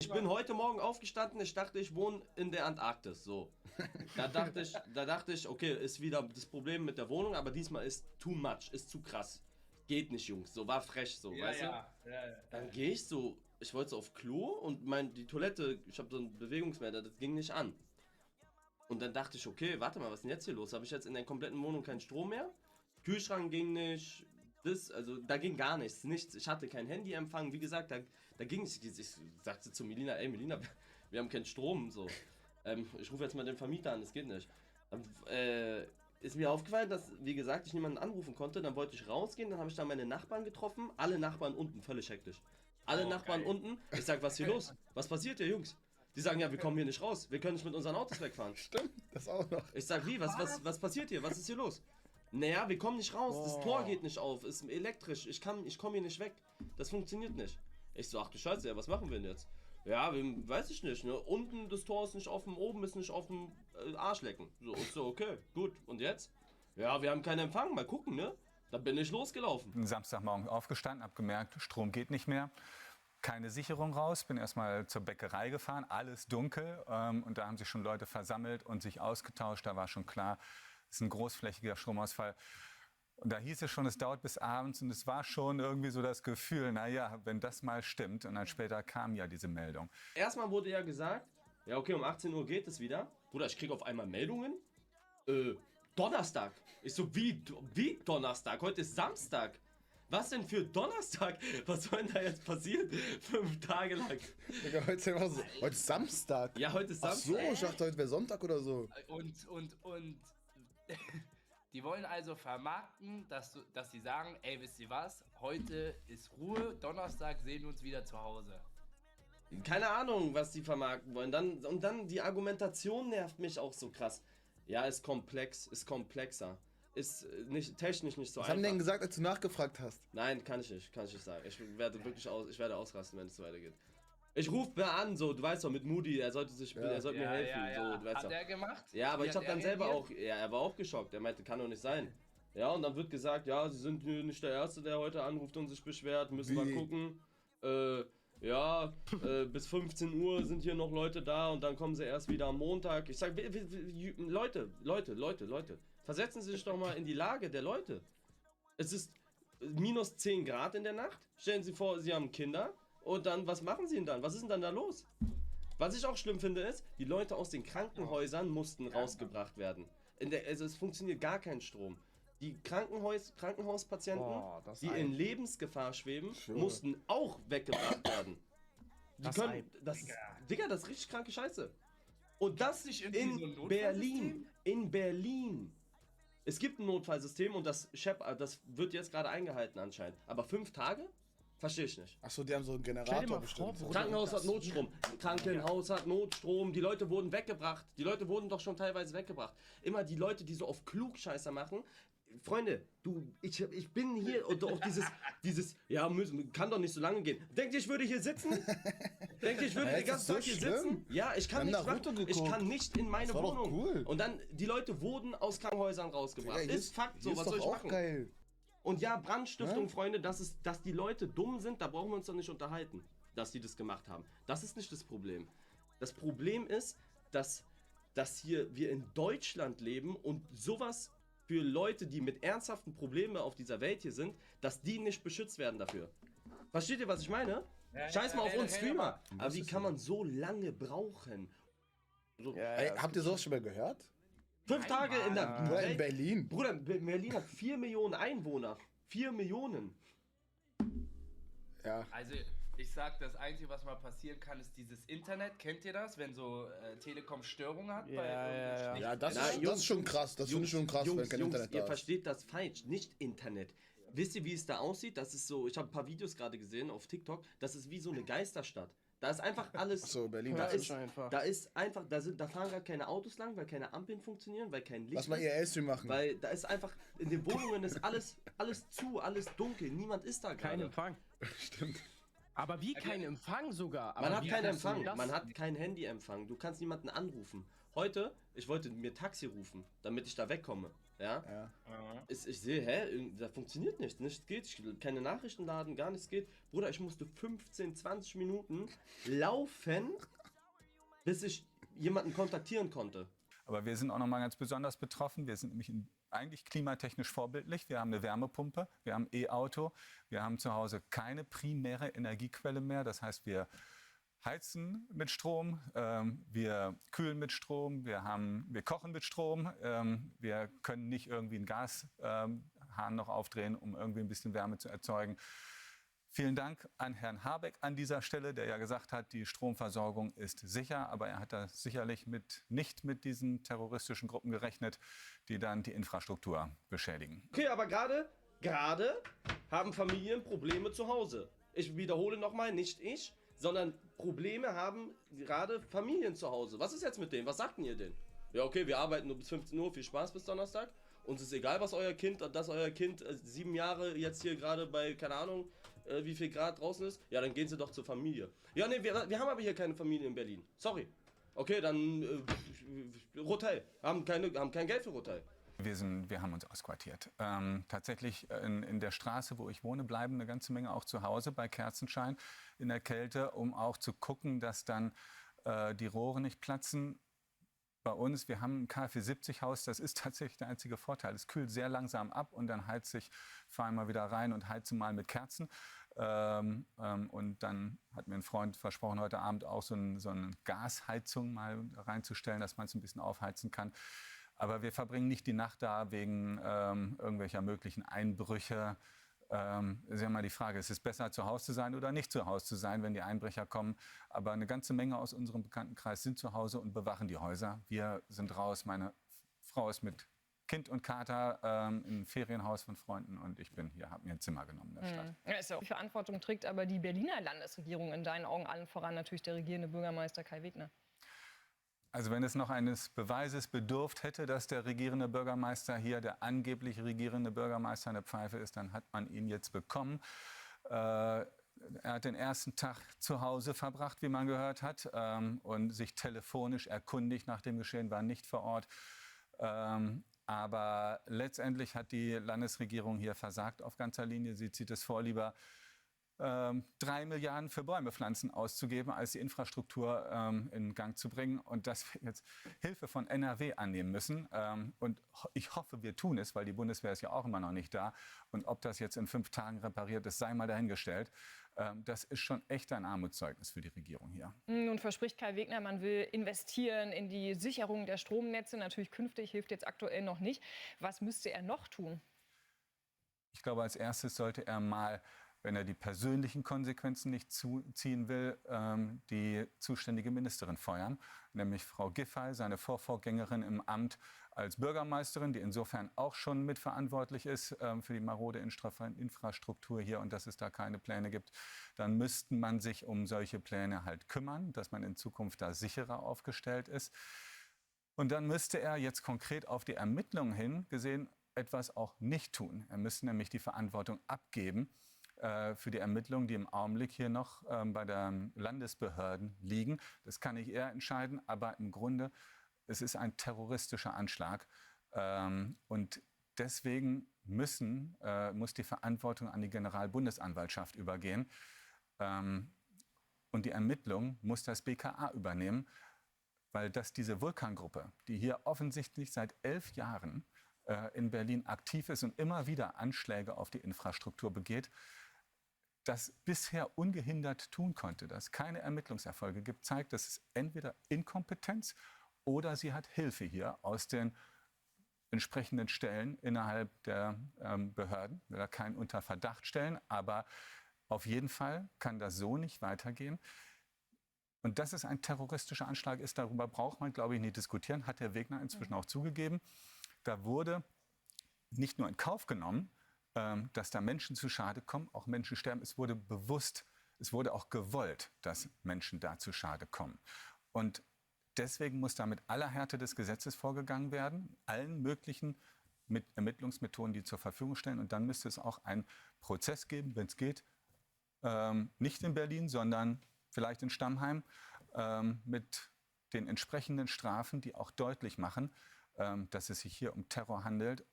Ich bin heute Morgen aufgestanden, ich dachte, ich wohne in der Antarktis, so. Da dachte ich, okay, ist wieder das Problem mit der Wohnung, aber diesmal ist too much, ist zu krass. Geht nicht, Jungs, so, war frech, so, Ja, weißt du? ja, ja, ja. Dann gehe ich so, ich wollte so auf Klo und die Toilette, ich habe so einen Bewegungsmelder, das ging nicht an. Und dann dachte ich, okay, warte mal, was ist denn jetzt hier los? Habe ich jetzt in der kompletten Wohnung keinen Strom mehr? Kühlschrank ging nicht, also da ging gar nichts. Ich hatte kein Handyempfang, wie gesagt, da ging es. Ich sagte zu Melina, ey Melina, wir haben keinen Strom, so. Ich rufe jetzt mal den Vermieter an, das geht nicht. Dann ist mir aufgefallen, dass, wie gesagt, ich niemanden anrufen konnte, dann wollte ich rausgehen, dann habe ich da meine Nachbarn getroffen, alle Nachbarn unten, völlig hektisch. Alle Nachbarn geil. unten, ich sag, was ist hier los? Was passiert hier, Jungs? Die sagen, ja, wir kommen hier nicht raus, wir können nicht mit unseren Autos wegfahren. Stimmt, das auch noch. Ich sag, wie, was passiert hier? Was ist hier los? Naja, wir kommen nicht raus, das Tor geht nicht auf, ist elektrisch, ich komme hier nicht weg. Das funktioniert nicht. Ich so, ach du Scheiße, ja, was machen wir denn jetzt? Ja, weiß ich nicht, ne? Unten das Tor ist nicht offen, oben ist nicht offen, Arschlecken. So, ich so, okay, gut. Und jetzt? Ja, wir haben keinen Empfang, mal gucken, ne? Dann bin ich losgelaufen. Samstagmorgen aufgestanden, hab gemerkt, Strom geht nicht mehr. Keine Sicherung raus, bin erstmal zur Bäckerei gefahren, alles dunkel und da haben sich schon Leute versammelt und sich ausgetauscht. Da war schon klar, es ist ein großflächiger Stromausfall. Und da hieß es schon, es dauert bis abends und es war schon irgendwie so das Gefühl, naja, wenn das mal stimmt. Und dann später kam ja diese Meldung. Erstmal wurde ja gesagt, ja okay, um 18 Uhr geht es wieder. Bruder, ich krieg auf einmal Meldungen. Donnerstag. Ich so, wie Donnerstag? Heute ist Samstag. Was denn für Donnerstag? Was soll denn da jetzt passieren? 5 Tage lang. Digga, heute ist Samstag. Ja, heute ist Ach Samstag. so, ich dachte, heute wäre Sonntag oder so. Und die wollen also vermarkten, dass sie sagen, ey, wisst ihr was, heute ist Ruhe, Donnerstag sehen wir uns wieder zu Hause. Keine Ahnung, was die vermarkten wollen. Und dann die Argumentation nervt mich auch so krass. Ja, ist komplex, ist komplexer. Ist nicht, technisch nicht so Was einfach. haben die denn gesagt, als du nachgefragt hast? Nein, kann ich nicht sagen. Ich werde ausrasten, wenn es so weitergeht. Ich rufe mir an, so, du weißt doch, mit Moody, er sollte mir helfen. So, du weißt Hat doch. er gemacht? Ja, aber Wie ich hat habe dann er selber reagiert? auch, ja, er war auch geschockt. Er meinte, kann doch nicht sein. Ja, und dann wird gesagt, ja, sie sind nicht der Erste, der heute anruft und sich beschwert, müssen wir Wie? gucken. Bis 15 Uhr sind hier noch Leute da und dann kommen sie erst wieder am Montag. Ich sag, Leute, versetzen Sie sich doch mal in die Lage der Leute. Es ist minus 10 Grad in der Nacht. Stellen Sie vor, Sie haben Kinder und dann, was machen Sie denn dann? Was ist denn dann da los? Was ich auch schlimm finde ist, die Leute aus den Krankenhäusern mussten rausgebracht werden. Also es funktioniert gar kein Strom. Die Krankenhauspatienten, Boah, das die Ei. in Lebensgefahr schweben, Sure. mussten auch weggebracht werden. Das Ei. Digga, das ist richtig kranke Scheiße. Und das nicht irgendwie so ein in Notfallsystem? Berlin. Es gibt ein Notfallsystem und das wird jetzt gerade eingehalten anscheinend. Aber 5 Tage? Verstehe ich nicht. Achso, die haben so einen Stell dir Generator mal vor, bestimmt. Bruder. Krankenhaus hat Notstrom. Krankenhaus hat Notstrom. Die Leute wurden weggebracht. Die Leute wurden doch schon teilweise weggebracht. Immer die Leute, die so auf Klugscheißer machen. Freunde, ich bin hier und auch kann doch nicht so lange gehen. Denkt ihr, ich würde hier sitzen? Denkt ihr, ich würde Hä, den ganzen ist das Tag hier so schlimm? sitzen? Ja, ich kann Wir haben nicht Naruto machen. Ich geguckt. kann nicht in meine Das war doch Wohnung. cool. Und dann, die Leute wurden aus Krankenhäusern rausgebracht. Digga, hier ist Fakt so, hier was ist soll doch ich auch machen? geil. Und ja, Brandstiftung, Hä? Freunde, dass die Leute dumm sind, da brauchen wir uns doch nicht unterhalten, dass die das gemacht haben. Das ist nicht das Problem. Das Problem ist, dass hier wir in Deutschland leben und sowas für Leute, die mit ernsthaften Problemen auf dieser Welt hier sind, dass die nicht beschützt werden dafür. Versteht ihr, was ich meine? Ja, Scheiß mal auf uns Streamer. Was Aber wie ist kann denn? man so lange brauchen? Ey, habt ihr sowas schon mal gehört? 5 Tage in der Bruder, in Berlin. Bruder, Berlin hat 4 Millionen Einwohner. 4 Millionen. Ja. Also, ich sag, das Einzige, was mal passieren kann, ist dieses Internet. Kennt ihr das, wenn so Telekom Störungen hat? Ja. Ja, das Na, ist schon krass. Das finde ich schon krass, wenn kein Internet ihr da ist. versteht das falsch, nicht Internet. Wisst ihr, wie es da aussieht? Das ist so, ich habe ein paar Videos gerade gesehen auf TikTok, das ist wie so eine Geisterstadt. Da ist einfach alles. Ach so, Berlin. Da Ja, ist einfach. da fahren gar keine Autos lang, weil keine Ampeln funktionieren, weil kein Licht Lass mal ist. IRL-Stream machen. Weil da ist einfach, in den Wohnungen ist alles zu, alles dunkel, niemand ist da Kein gerade. Empfang. Stimmt. Aber wie kein Empfang sogar? Man Aber hat wie keinen kannst du Empfang, das- man hat kein Handyempfang. Du kannst niemanden anrufen. Heute, ich wollte mir Taxi rufen, damit ich da wegkomme. Ja? Ja. Ich sehe, da funktioniert nichts. Nichts geht. Ich will keine Nachrichten laden, gar nichts geht. Bruder, ich musste 15, 20 Minuten laufen, bis ich jemanden kontaktieren konnte. Aber wir sind auch noch mal ganz besonders betroffen. Wir sind nämlich eigentlich klimatechnisch vorbildlich. Wir haben eine Wärmepumpe, wir haben E-Auto, wir haben zu Hause keine primäre Energiequelle mehr. Das heißt, wir heizen mit Strom, wir kühlen mit Strom, wir kochen mit Strom. Wir können nicht irgendwie einen Gashahn noch aufdrehen, um irgendwie ein bisschen Wärme zu erzeugen. Vielen Dank an Herrn Habeck an dieser Stelle, der ja gesagt hat, die Stromversorgung ist sicher. Aber er hat da sicherlich nicht mit diesen terroristischen Gruppen gerechnet, die dann die Infrastruktur beschädigen. Okay, aber gerade haben Familien Probleme zu Hause. Ich wiederhole nochmal, nicht ich, sondern Probleme haben gerade Familien zu Hause. Was ist jetzt mit denen? Was sagt ihr denn? Ja, okay, wir arbeiten nur bis 15 Uhr, viel Spaß bis Donnerstag. Uns ist egal, dass euer Kind 7 Jahre jetzt hier gerade bei, keine Ahnung, wie viel Grad draußen ist. Ja, dann gehen sie doch zur Familie. Ja, nee, wir haben aber hier keine Familie in Berlin. Sorry. Okay, dann Hotel. Haben kein Geld für Hotel. Wir haben uns ausquartiert. Tatsächlich in der Straße, wo ich wohne, bleiben eine ganze Menge auch zu Hause bei Kerzenschein in der Kälte, um auch zu gucken, dass dann die Rohre nicht platzen. Bei uns, wir haben ein KfW-70-Haus, das ist tatsächlich der einzige Vorteil. Es kühlt sehr langsam ab und dann fahre ich mal wieder rein und heize mal mit Kerzen. Und dann hat mir ein Freund versprochen, heute Abend auch so eine Gasheizung mal reinzustellen, dass man es ein bisschen aufheizen kann. Aber wir verbringen nicht die Nacht da wegen irgendwelcher möglichen Einbrüche. Sie haben mal die Frage, ist es besser, zu Hause zu sein oder nicht zu Hause zu sein, wenn die Einbrecher kommen? Aber eine ganze Menge aus unserem Bekanntenkreis sind zu Hause und bewachen die Häuser. Wir sind raus. Meine Frau ist mit Kind und Kater im Ferienhaus von Freunden und ich bin hier, habe mir ein Zimmer genommen in der Stadt. Ja, ist ja auch. Die Verantwortung trägt aber die Berliner Landesregierung in deinen Augen allen voran natürlich der regierende Bürgermeister Kai Wegner. Also wenn es noch eines Beweises bedurft hätte, dass der regierende Bürgermeister hier, der angeblich regierende Bürgermeister, eine Pfeife ist, dann hat man ihn jetzt bekommen. Er hat den ersten Tag zu Hause verbracht, wie man gehört hat, und sich telefonisch erkundigt nach dem Geschehen, war nicht vor Ort. Aber letztendlich hat die Landesregierung hier versagt auf ganzer Linie. Sie zieht es vor, lieber 3 Milliarden für Bäume pflanzen auszugeben, als die Infrastruktur in Gang zu bringen. Und dass wir jetzt Hilfe von NRW annehmen müssen. Und ich hoffe, wir tun es, weil die Bundeswehr ist ja auch immer noch nicht da. Und ob das jetzt in 5 Tagen repariert ist, sei mal dahingestellt. Das ist schon echt ein Armutszeugnis für die Regierung hier. Nun verspricht Kai Wegner, man will investieren in die Sicherung der Stromnetze. Natürlich künftig, hilft jetzt aktuell noch nicht. Was müsste er noch tun? Ich glaube, als erstes sollte er mal, wenn er die persönlichen Konsequenzen nicht ziehen will, die zuständige Ministerin feuern, nämlich Frau Giffey, seine Vorvorgängerin im Amt als Bürgermeisterin, die insofern auch schon mitverantwortlich ist für die marode Infrastruktur hier und dass es da keine Pläne gibt. Dann müsste man sich um solche Pläne halt kümmern, dass man in Zukunft da sicherer aufgestellt ist. Und dann müsste er jetzt konkret auf die Ermittlungen hin gesehen etwas auch nicht tun. Er müsste nämlich die Verantwortung abgeben für die Ermittlungen, die im Augenblick hier noch bei den Landesbehörden liegen. Das kann nicht er entscheiden, aber im Grunde, es ist ein terroristischer Anschlag. Und deswegen muss die Verantwortung an die Generalbundesanwaltschaft übergehen. Und die Ermittlung muss das BKA übernehmen, weil diese Vulkangruppe, die hier offensichtlich seit 11 Jahren in Berlin aktiv ist und immer wieder Anschläge auf die Infrastruktur begeht, das bisher ungehindert tun konnte, dass es keine Ermittlungserfolge gibt, zeigt, dass es entweder Inkompetenz oder sie hat Hilfe hier aus den entsprechenden Stellen innerhalb der Behörden. Ich will da keinen unter Verdacht stellen, aber auf jeden Fall kann das so nicht weitergehen. Und dass es ein terroristischer Anschlag ist, darüber braucht man, glaube ich, nicht diskutieren, hat Herr Wegner inzwischen auch zugegeben. Da wurde nicht nur in Kauf genommen, dass da Menschen zu Schade kommen, auch Menschen sterben. Es wurde bewusst, es wurde auch gewollt, dass Menschen da zu Schade kommen. Und deswegen muss da mit aller Härte des Gesetzes vorgegangen werden, allen möglichen Ermittlungsmethoden, die zur Verfügung stellen. Und dann müsste es auch einen Prozess geben, wenn es geht, nicht in Berlin, sondern vielleicht in Stammheim, mit den entsprechenden Strafen, die auch deutlich machen, dass es sich hier um Terror handelt